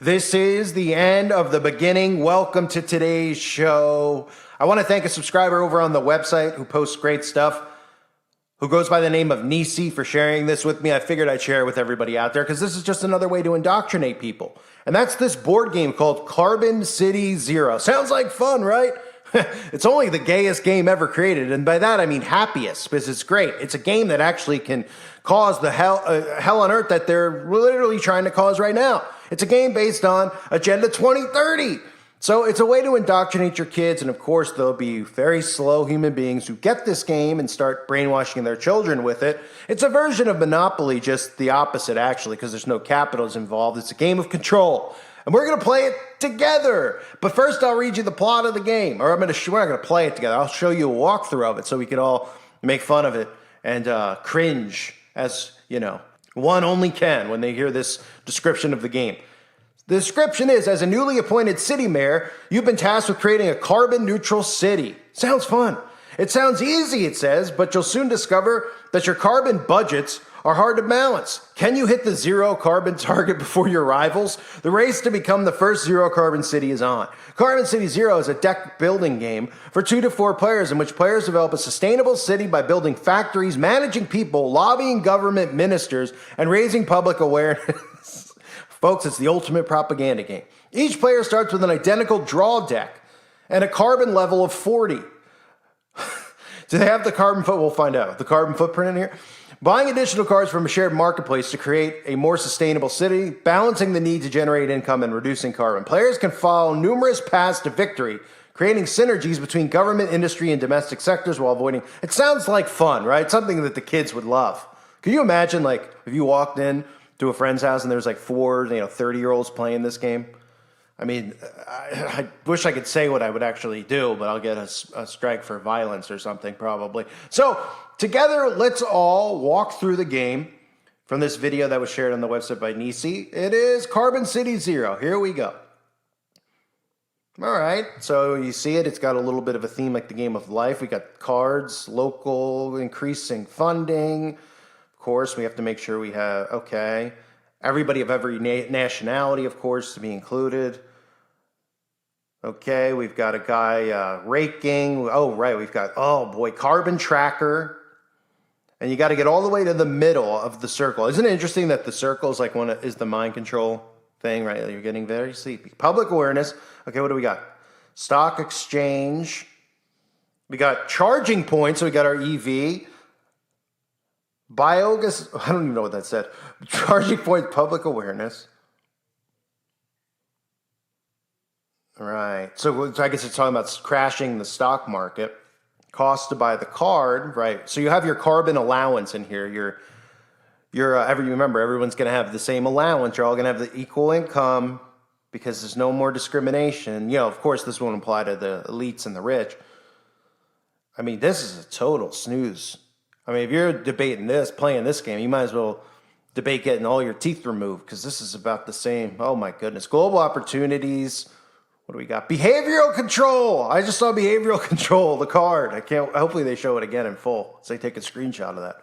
This is the end of the beginning. Welcome to today's show. I want to thank a subscriber over on the website who posts great stuff, who goes by the name of Nisi, for sharing this with me. I figured I'd share it with everybody out there because this is just another way to indoctrinate people. And that's this board game called Carbon City Zero. Sounds like fun, right? It's only the gayest game ever created, and by that I mean happiest, because it's great. It's a game that actually can cause the hell on earth that they're literally trying to cause right now. It's a game based on Agenda 2030. So it's a way to indoctrinate your kids, and of course there'll be very slow human beings who get this game and start brainwashing their children with it. It's a version of Monopoly, just the opposite actually, because there's no capitals involved. It's a game of control. And we're going to play it together. But first, I'll read you the plot of the game. Or we're not going to play it together. I'll show you a walkthrough of it so we can all make fun of it and cringe, as, you know, one only can when they hear this description of the game. The description is, as a newly appointed city mayor, you've been tasked with creating a carbon-neutral city. Sounds fun. It sounds easy, it says, but you'll soon discover that your carbon budgets are hard to balance. Can you hit the zero carbon target before your rivals? The race to become the first zero carbon city is on. Carbon City Zero is a deck building game for 2 to 4 players in which players develop a sustainable city by building factories, managing people, lobbying government ministers, and raising public awareness. Folks, it's the ultimate propaganda game. Each player starts with an identical draw deck and a carbon level of 40. Do they have the carbon footprint? We'll find out. The carbon footprint in here? Buying additional cards from a shared marketplace to create a more sustainable city, balancing the need to generate income and reducing carbon. Players can follow numerous paths to victory, creating synergies between government, industry, and domestic sectors while avoiding... It sounds like fun, right? Something that the kids would love. Can you imagine, like, if you walked in to a friend's house and there's like 4, 30-year-olds playing this game? I mean, I wish I could say what I would actually do, but I'll get a strike for violence or something probably. So together, let's all walk through the game from this video that was shared on the website by Nisi. It is Carbon City Zero. Here we go. All right, so you see it. It's got a little bit of a theme like the game of life. We got cards, local, increasing funding. Of course, we have to make sure we have, okay, everybody of every nationality, of course, to be included. Okay, we've got a guy raking. Oh, right, we've got, oh boy, carbon tracker. And you got to get all the way to the middle of the circle. Isn't it interesting that the circle is like is the mind control thing, right? You're getting very sleepy. Public awareness. Okay, what do we got? Stock exchange. We got charging points, so we got our EV. Biogas, I don't even know what that said. Charging point, public awareness. All right. So I guess it's talking about crashing the stock market. Cost to buy the card, right? So you have your carbon allowance in here. Remember, everyone's going to have the same allowance. You're all going to have the equal income because there's no more discrimination. You know, of course, this won't apply to the elites and the rich. I mean, this is a total snooze. I mean, if you're debating this, playing this game, you might as well debate getting all your teeth removed because this is about the same. Oh my goodness. Global opportunities. What do we got? Behavioral control. I just saw behavioral control, the card. Hopefully they show it again in full. So they take a screenshot of that.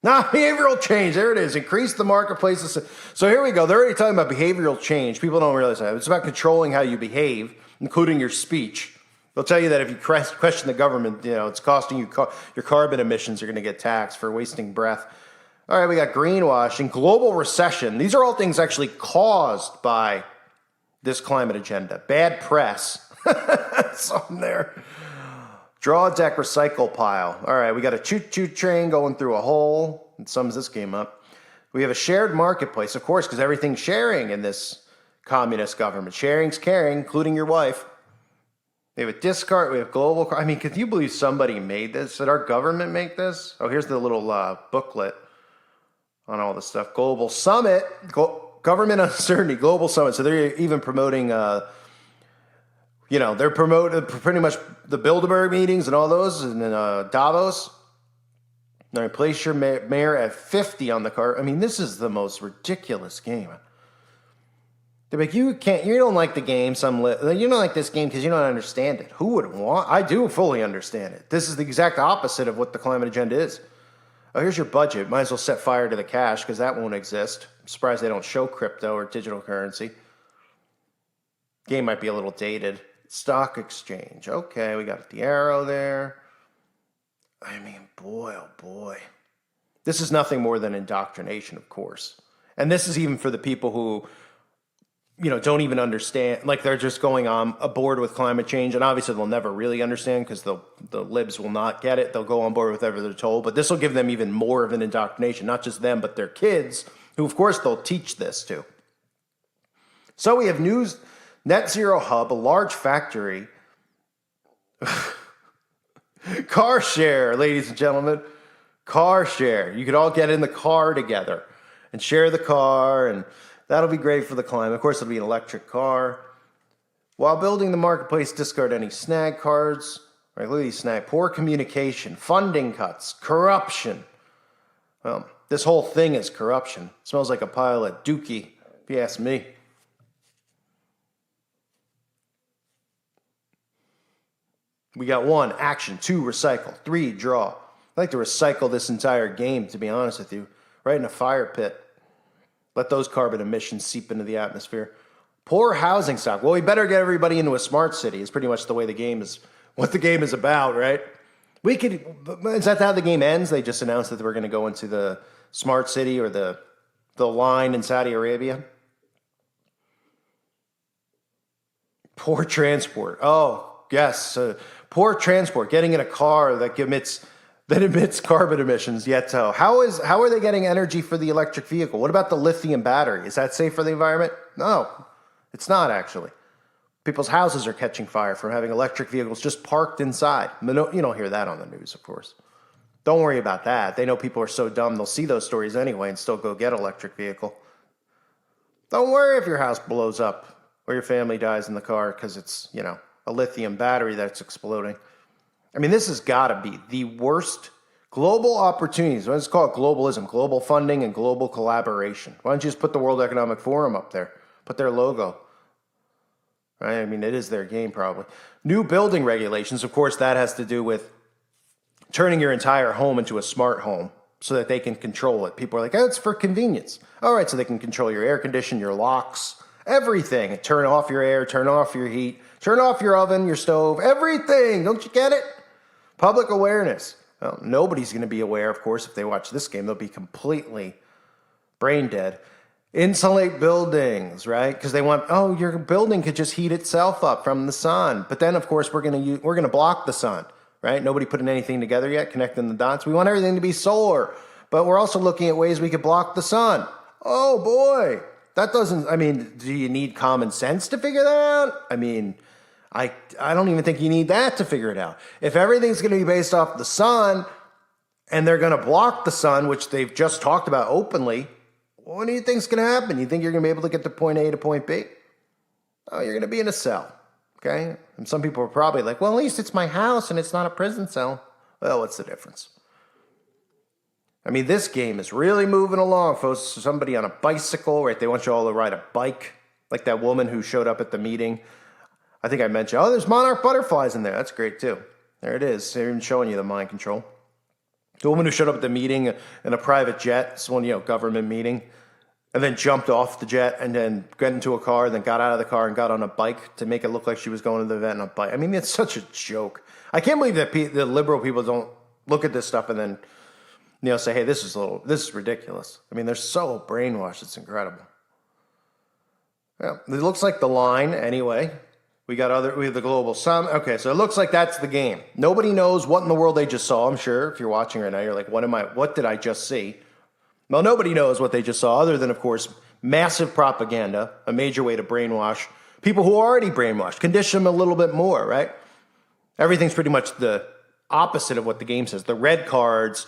Now, behavioral change. There it is. Increase the marketplace. So here we go. They're already talking about behavioral change. People don't realize that. It's about controlling how you behave, including your speech. They'll tell you that if you question the government, it's costing you, your carbon emissions are going to get taxed for wasting breath. All right, we got greenwashing, global recession. These are all things actually caused by this climate agenda. Bad press. Something there. Draw deck, recycle pile. All right, we got a choo-choo train going through a hole. It sums this game up. We have a shared marketplace, of course, because everything's sharing in this communist government. Sharing's caring, including your wife. We have a discard. We have global. I mean, could you believe somebody made this? Did our government make this? Oh, here's the little booklet on all this stuff. Global summit. Government uncertainty. Global summit. So they're even promoting, they're promoting pretty much the Bilderberg meetings and all those and then Davos. Now replace your mayor at 50 on the card. I mean, this is the most ridiculous game. They're like, you don't like the game. You don't like this game because you don't understand it. Who would want? I do fully understand it. This is the exact opposite of what the climate agenda is. Oh, here's your budget. Might as well set fire to the cash because that won't exist. surprised they don't show crypto or digital currency. Game might be a little dated. Stock exchange. Okay, we got the arrow there. I mean, boy, oh boy. This is nothing more than indoctrination, of course. And this is even for the people who, don't even understand. Like, they're just going on aboard with climate change. And obviously, they'll never really understand because the libs will not get it. They'll go on board with whatever they're told. But this will give them even more of an indoctrination. Not just them, but their kids, who, of course, they'll teach this to. So we have news. Net Zero Hub, a large factory. Car share, ladies and gentlemen. Car share. You could all get in the car together and share the car, and that'll be great for the climate. Of course, it'll be an electric car. While building the marketplace, discard any snag cards. Right, look at these snag. Poor communication, funding cuts, corruption. Well, this whole thing is corruption. It smells like a pile of dookie, if you ask me. We got 1, action. 2, recycle. 3, draw. I'd like to recycle this entire game, to be honest with you. Right in a fire pit. Let those carbon emissions seep into the atmosphere. Poor housing stock. Well, we better get everybody into a smart city. It's pretty much the way the game is, what the game is about, right? Is that how the game ends? They just announced that we're going to go into the smart city or the line in Saudi Arabia. Poor transport. Oh, yes. Poor transport, getting in a car that emits carbon emissions. Yet, how are they getting energy for the electric vehicle? What about the lithium battery? Is that safe for the environment? No, it's not actually. People's houses are catching fire from having electric vehicles just parked inside. You don't hear that on the news, of course. Don't worry about that. They know people are so dumb they'll see those stories anyway and still go get an electric vehicle. Don't worry if your house blows up or your family dies in the car because it's, a lithium battery that's exploding. I mean, this has got to be the worst global opportunities. Let's call it globalism, global funding, and global collaboration. Why don't you just put the World Economic Forum up there? Put their logo. Right? I mean, it is their game probably. New building regulations, of course, that has to do with turning your entire home into a smart home so that they can control it. People are like, oh, it's for convenience. All right, so they can control your air conditioning, your locks, everything. Turn off your air, turn off your heat, turn off your oven, your stove, everything. Don't you get it? Public awareness. Well, nobody's going to be aware, of course, if they watch this game. They'll be completely brain dead. Insulate buildings, right? Because they want, your building could just heat itself up from the sun. But then, of course, we're going to block the sun, right? Nobody putting anything together yet, connecting the dots. We want everything to be solar, but we're also looking at ways we could block the sun. Oh boy, that doesn't. I mean, do you need common sense to figure that out? I mean, I don't even think you need that to figure it out. If everything's going to be based off the sun, and they're going to block the sun, which they've just talked about openly. What do you think's going to happen? You think you're going to be able to get to point A to point B? Oh, you're going to be in a cell, okay? And some people are probably like, well, at least it's my house and it's not a prison cell. Well, what's the difference? I mean, this game is really moving along, folks. Somebody on a bicycle, right? They want you all to ride a bike, like that woman who showed up at the meeting. I think I mentioned, there's monarch butterflies in there. That's great, too. There it is. They're even showing you the mind control. The woman who showed up at the meeting in a private jet, it's one, government meeting, and then jumped off the jet and then got into a car, then got out of the car and got on a bike to make it look like she was going to the event on a bike. I mean, it's such a joke. I can't believe that the liberal people don't look at this stuff and then, say, hey, this is ridiculous. I mean, they're so brainwashed. It's incredible. Yeah, it looks like the line anyway. We have the global sum. Okay, so it looks like that's the game. Nobody knows what in the world they just saw. I'm sure if you're watching right now, you're like, what did I just see? Well, nobody knows what they just saw other than, of course, massive propaganda, a major way to brainwash people who are already brainwashed, condition them a little bit more, right? Everything's pretty much the opposite of what the game says. The red cards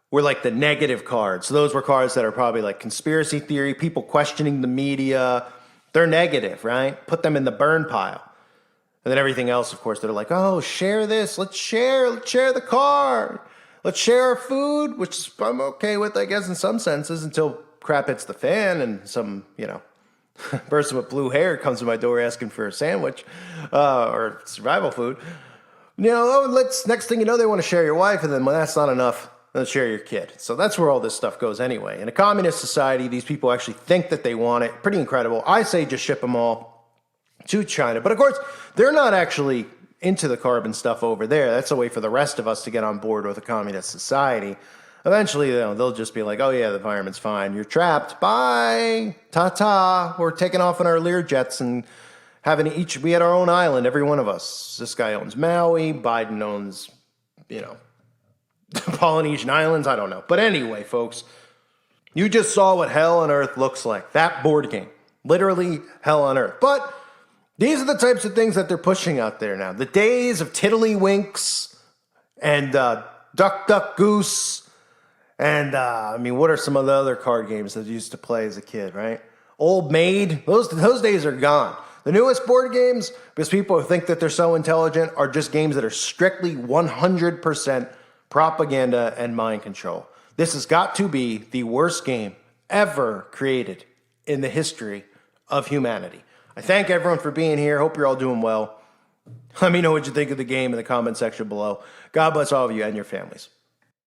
were like the negative cards. So those were cards that are probably like conspiracy theory, people questioning the media. They're negative, right? Put them in the burn pile. And then everything else, of course, they're like, share this. Let's share the car. Let's share our food, which I'm okay with, I guess, in some senses, until crap hits the fan and some, person with blue hair comes to my door asking for a sandwich or survival food. Next thing you know, they want to share your wife, and then when that's not enough, Then share your kid. So that's where all this stuff goes anyway. In a communist society, these people actually think that they want it. Pretty incredible. I say just ship them all to China. But of course, they're not actually into the carbon stuff over there. That's a way for the rest of us to get on board with a communist society. Eventually, they'll just be like, oh yeah, the environment's fine. You're trapped. Bye. Ta-ta. We're taking off on our Lear jets and we had our own island, every one of us. This guy owns Maui. Biden owns, the Polynesian Islands. I don't know. But anyway, folks, you just saw what hell on earth looks like. That board game. Literally hell on earth. But these are the types of things that they're pushing out there now. The days of tiddlywinks and duck, duck, goose. And, what are some of the other card games that you used to play as a kid, right? Old Maid. Those days are gone. The newest board games, because people think that they're so intelligent, are just games that are strictly 100% propaganda and mind control. This has got to be the worst game ever created in the history of humanity. I thank everyone for being here. Hope you're all doing well. Let me know what you think of the game in the comment section below. God bless all of you and your families.